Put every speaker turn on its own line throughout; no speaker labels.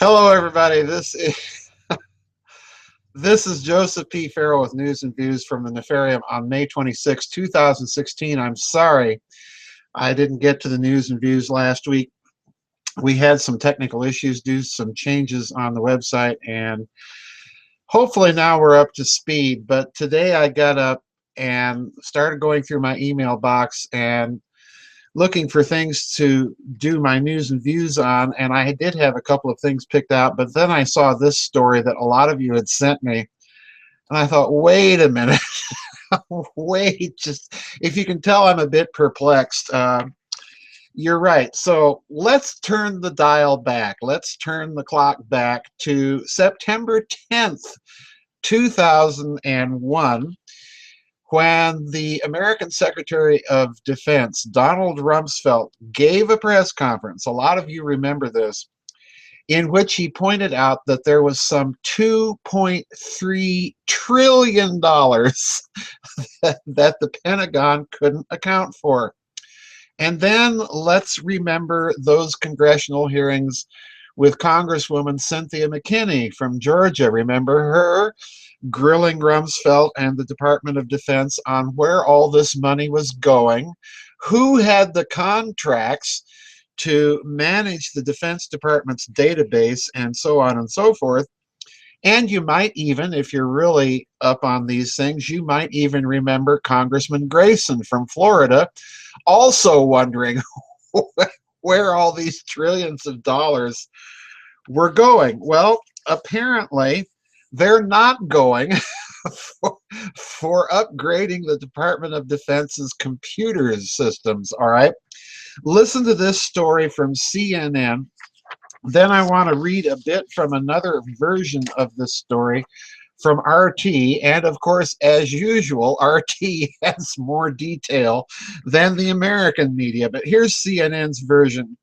Hello, everybody. This is Joseph P. Farrell with News and Views from the Nfarium on May 26, 2016. I'm sorry I didn't get to the news and views last week. We had some technical issues due to some changes on the website, and hopefully now we're up to speed. But today I got up and started going through my email box and looking for things to do my news and views on, and I did have a couple of things picked out, but then I saw this story that a lot of you had sent me, and I thought, wait a minute. Wait, just if you can tell, I'm a bit perplexed. You're right. So let's turn the dial back. Let's turn the clock back to September 10th, 2001, when the American Secretary of Defense, Donald Rumsfeld, gave a press conference. A lot of you remember this, in which he pointed out that there was some $2.3 trillion that the Pentagon couldn't account for. And then let's remember those congressional hearings with Congresswoman Cynthia McKinney from Georgia. Remember her grilling Rumsfeld and the Department of Defense on where all this money was going, who had the contracts to manage the Defense Department's database, and so on and so forth. And you might even, if you're really up on these things, you might even remember Congressman Grayson from Florida also wondering where all these trillions of dollars were going. Well, apparently they're not going for upgrading the Department of Defense's computer systems, all right? Listen to this story from CNN. Then I want to read a bit from another version of this story from RT, and of course, as usual, RT has more detail than the American media, but here's CNN's version.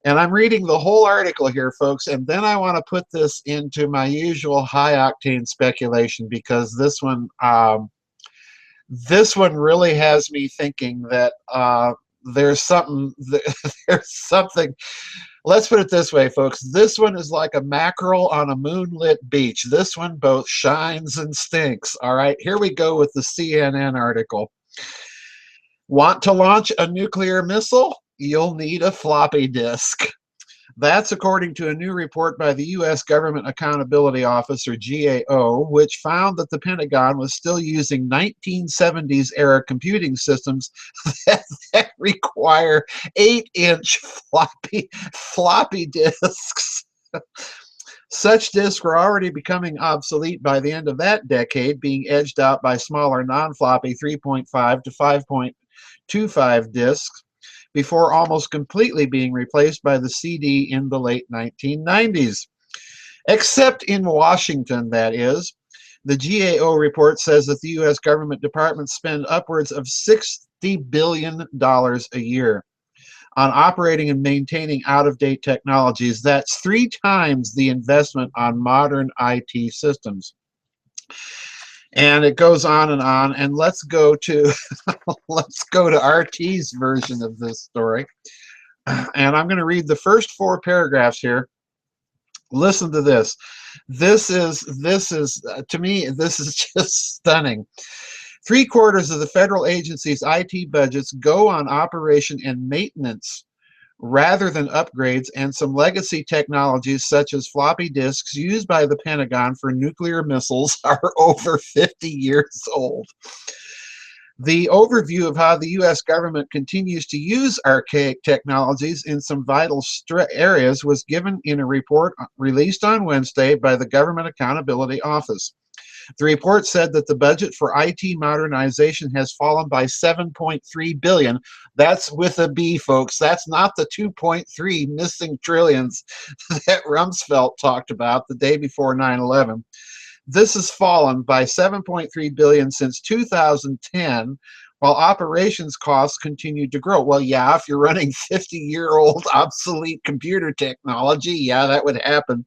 And I'm reading the whole article here, folks, and then I want to put this into my usual high-octane speculation, because this one really has me thinking that there's something. Let's put it this way, folks. This one is like a mackerel on a moonlit beach. This one both shines and stinks. All right, here we go with the CNN article. Want to launch a nuclear missile? You'll need a floppy disk. That's according to a new report by the U.S. Government Accountability Office, or GAO, which found that the Pentagon was still using 1970s-era computing systems that require 8-inch floppy disks. Such disks were already becoming obsolete by the end of that decade, being edged out by smaller non-floppy 3.5 to 5.25 disks, before almost completely being replaced by the CD in the late 1990s. Except in Washington, that is. The GAO report says that the U.S. government departments spend upwards of $60 billion a year on operating and maintaining out-of-date technologies. That's 3 times the investment on modern IT systems. And it goes on, and let's go to let's go to RT's version of this story. And I'm going to read the first 4 paragraphs here. Listen to this. This is to me, this is just stunning. 3/4 of the federal agency's IT budgets go on operation and maintenance rather than upgrades, and some legacy technologies such as floppy disks used by the Pentagon for nuclear missiles are over 50 years old. The overview of how the U.S. government continues to use archaic technologies in some vital areas was given in a report released on Wednesday by the Government Accountability Office. The report said that the budget for IT modernization has fallen by $7.3 billion. That's with a B, folks. That's not the 2.3 missing trillions that Rumsfeld talked about the day before 9/11. This has fallen by $7.3 billion since 2010, while operations costs continued to grow. Well, yeah, if you're running 50-year-old obsolete computer technology, yeah, that would happen.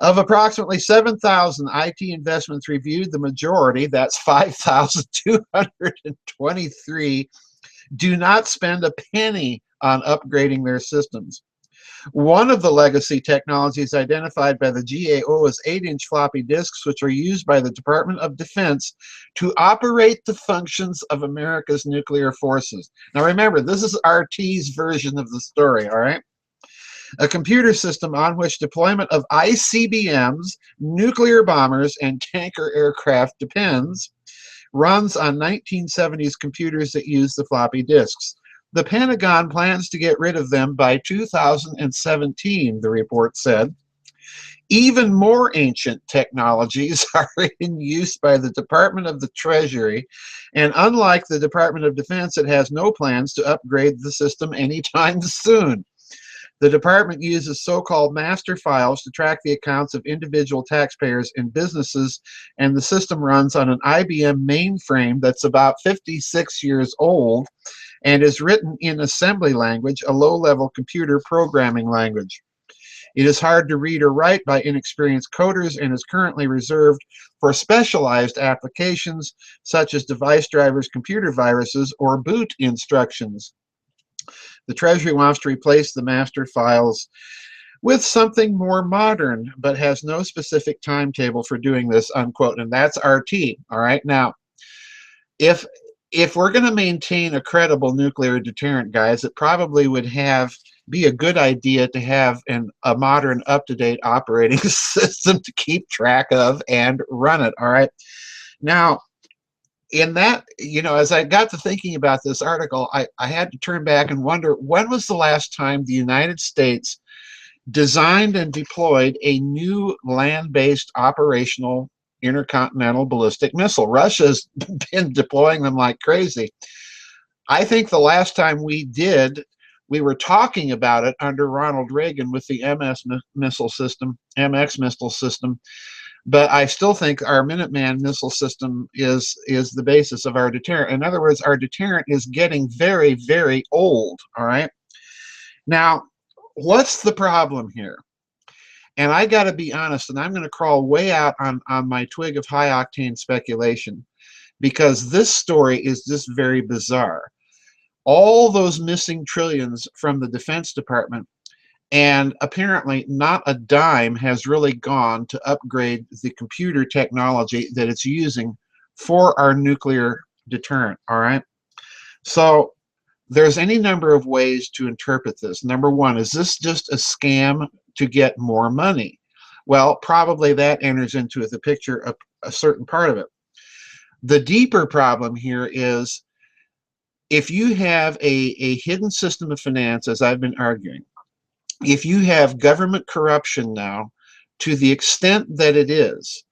Of approximately 7,000 IT investments reviewed, the majority, that's 5,223, do not spend a penny on upgrading their systems. One of the legacy technologies identified by the GAO is 8-inch floppy disks, which are used by the Department of Defense to operate the functions of America's nuclear forces. Now remember, this is RT's version of the story, all right? A computer system on which deployment of ICBMs, nuclear bombers, and tanker aircraft depends, runs on 1970s computers that use the floppy disks. The Pentagon plans to get rid of them by 2017, the report said. Even more ancient technologies are in use by the Department of the Treasury, and unlike the Department of Defense, it has no plans to upgrade the system anytime soon. The department uses so-called master files to track the accounts of individual taxpayers and businesses, and the system runs on an IBM mainframe that's about 56 years old and is written in assembly language, a low-level computer programming language. It is hard to read or write by inexperienced coders and is currently reserved for specialized applications such as device drivers, computer viruses, or boot instructions. The Treasury wants to replace the master files with something more modern, but has no specific timetable for doing this, unquote. And that's RT. All right. Now, if we're going to maintain a credible nuclear deterrent, guys, it probably would be a good idea to have a modern, up-to-date operating system to keep track of and run it. All right. Now, in that, as I got to thinking about this article, I had to turn back and wonder, when was the last time the United States designed and deployed a new land-based operational intercontinental ballistic missile? Russia's been deploying them like crazy. I think the last time we were talking about it under Ronald Reagan with the MX missile system. But I still think our Minuteman missile system is the basis of our deterrent. In other words, our deterrent is getting very, very old, all right? Now, what's the problem here? And I got to be honest, and I'm going to crawl way out on my twig of high-octane speculation, because this story is just very bizarre. All those missing trillions from the Defense Department, and apparently not a dime has really gone to upgrade the computer technology that it's using for our nuclear deterrent, all right? So there's any number of ways to interpret this. Number one, is this just a scam to get more money? Well, probably that enters into the picture of a certain part of it. The deeper problem here is, if you have a hidden system of finance, as I've been arguing, if you have government corruption now to the extent that it is,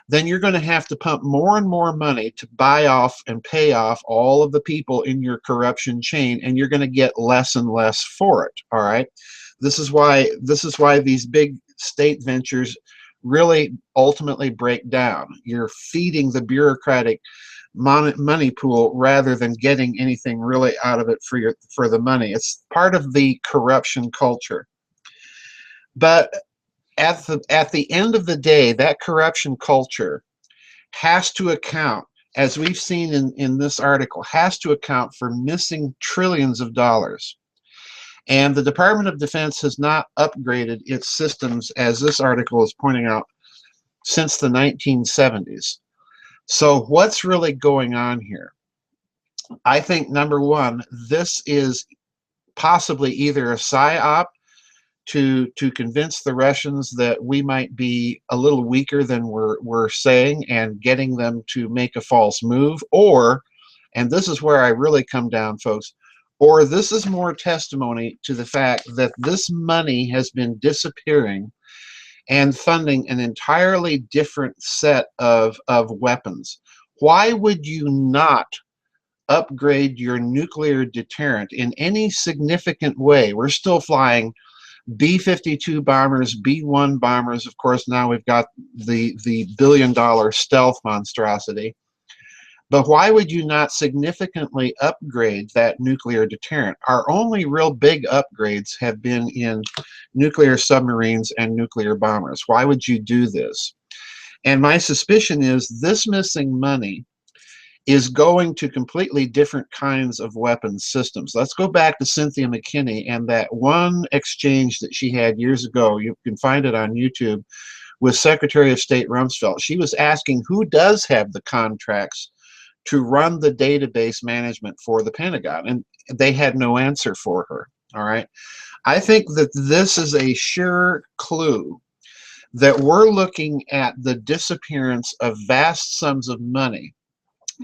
then you're going to have to pump more and more money to buy off and pay off all of the people in your corruption chain, and you're going to get less and less for it, all right? This is why these big state ventures really ultimately break down. You're feeding the bureaucratic money pool rather than getting anything really out of it for the money. It's part of the corruption culture. But at the end of the day, that corruption culture has to account, as we've seen in this article, has to account for missing trillions of dollars. And the Department of Defense has not upgraded its systems, as this article is pointing out, since the 1970s. So what's really going on here? I think, number one, this is possibly either a psyop to convince the Russians that we might be a little weaker than we're saying, and getting them to make a false move, or, and this is where I really come down, folks, or this is more testimony to the fact that this money has been disappearing and funding an entirely different set of weapons. Why would you not upgrade your nuclear deterrent in any significant way? We're still flying B-52 bombers, B-1 bombers. Of course, now we've got the billion-dollar stealth monstrosity. But why would you not significantly upgrade that nuclear deterrent? Our only real big upgrades have been in nuclear submarines and nuclear bombers. Why would you do this? And my suspicion is this missing money is going to completely different kinds of weapons systems. Let's go back to Cynthia McKinney and that one exchange that she had years ago. You can find it on YouTube with Secretary of State Rumsfeld. She was asking who does have the contracts to run the database management for the Pentagon, and they had no answer for her. All right. I think that this is a sure clue that we're looking at the disappearance of vast sums of money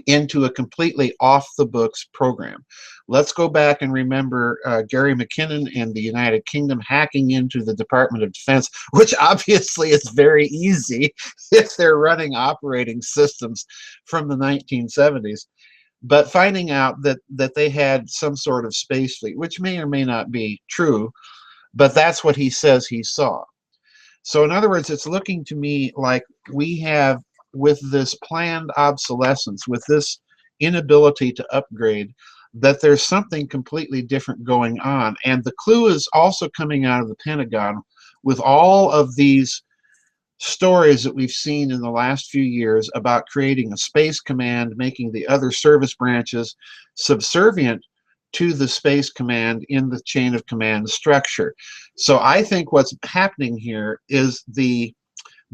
into a completely off-the-books program. Let's go back and remember Gary McKinnon in the United Kingdom hacking into the Department of Defense, which obviously is very easy if they're running operating systems from the 1970s. But finding out that they had some sort of space fleet, which may or may not be true, but that's what he says he saw. So in other words, it's looking to me like we have, with this planned obsolescence, with this inability to upgrade, that there's something completely different going on. And the clue is also coming out of the Pentagon with all of these stories that we've seen in the last few years about creating a space command, making the other service branches subservient to the space command in the chain of command structure. So I think what's happening here is the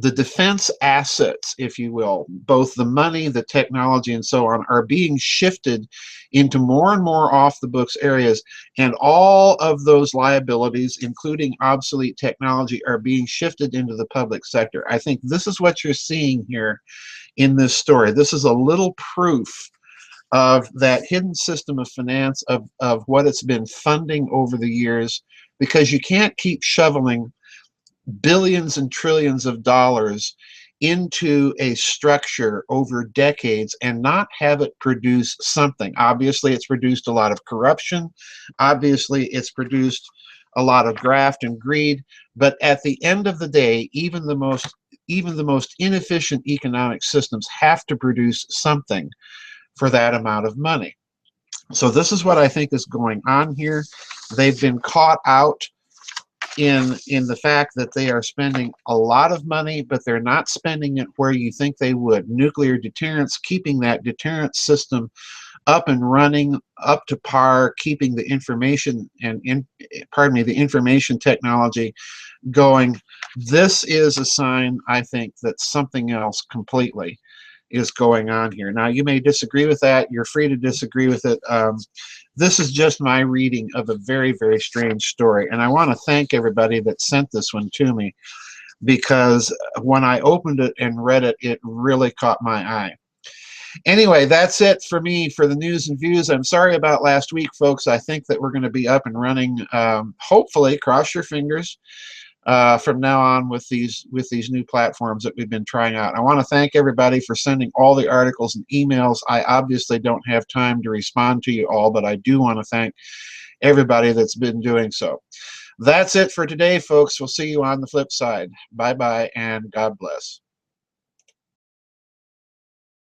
defense assets, if you will, both the money, the technology, and so on, are being shifted into more and more off-the-books areas, and all of those liabilities, including obsolete technology, are being shifted into the public sector. I think this is what you're seeing here in this story. This is a little proof of that hidden system of finance, of what it's been funding over the years, because you can't keep shoveling billions and trillions of dollars into a structure over decades and not have it produce something. Obviously, it's produced a lot of corruption. Obviously, it's produced a lot of graft and greed. But at the end of the day, even the most inefficient economic systems have to produce something for that amount of money. So this is what I think is going on here. They've been caught out in the fact that they are spending a lot of money, but they're not spending it where you think they would. Nuclear deterrence, keeping that deterrence system up and running, up to par, keeping the information and the information technology going. This is a sign, I think, that something else completely is going on here. Now, you may disagree with that. You're free to disagree with it. This is just my reading of a very, very strange story. And I want to thank everybody that sent this one to me, because when I opened it and read it, it really caught my eye. Anyway, that's it for me for the news and views. I'm sorry about last week, folks. I think that we're going to be up and running, hopefully, cross your fingers, from now on with these new platforms that we've been trying out. I want to thank everybody for sending all the articles and emails. I obviously don't have time to respond to you all, but I do want to thank everybody that's been doing so. That's it for today, folks. We'll see you on the flip side. Bye-bye, and God bless.